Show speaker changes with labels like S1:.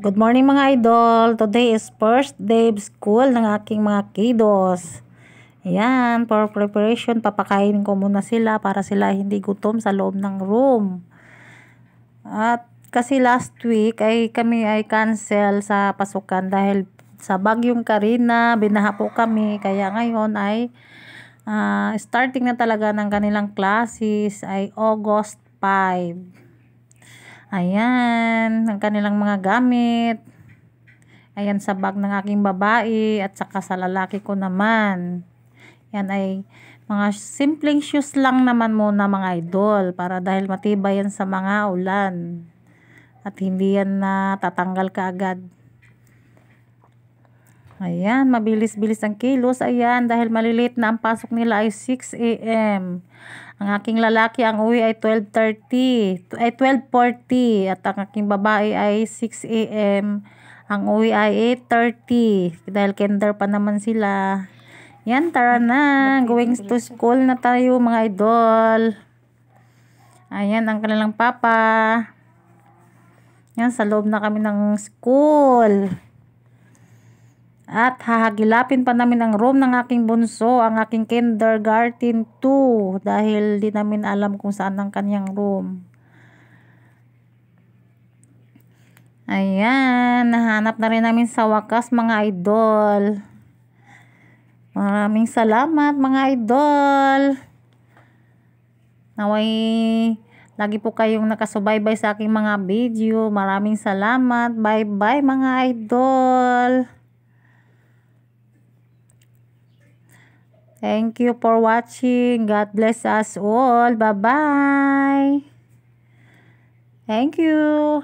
S1: Good morning mga idol. Today is first day of school ng aking mga kiddos. Ayan, for preparation, papakainin ko muna sila para sila hindi gutom sa loob ng room. At kasi last week ay kami ay cancel sa pasukan dahil sa bagyong Karina, binaha po kami. Kaya ngayon ay starting na talaga ng kanilang classes ay August 5. Ayan, ang kanilang mga gamit. Ayan sa bag ng aking babae at saka sa lalaki ko naman. Yan ay mga simpleng shoes lang naman muna mga idol para dahil matibay yan sa mga ulan. At hindi yan na tatanggal kaagad. Ayan, mabilis-bilis ang kilos. Ayan, dahil maliliit na ang pasok nila ay 6 a.m. Ang aking lalaki ang uwi ay 12:40 at ang aking babae ay 6 a.m. Ang uwi ay 8:30 dahil kinder pa naman sila. Yan, tara na. Going to school na tayo mga idol. Ayan, ang kanilang papa. Yan, sa loob na kami ng school. At hahagilapin pa namin ang room ng aking bunso, ang aking kindergarten 2 dahil di namin alam kung saan ang kanyang room. Ayan, nahanap na rin namin sa wakas mga idol. Maraming salamat mga idol. Naway lagi po kayong nakasubaybay sa aking mga video. Maraming salamat. Bye bye mga idol. Thank you for watching. God bless us all. Bye-bye. Thank you.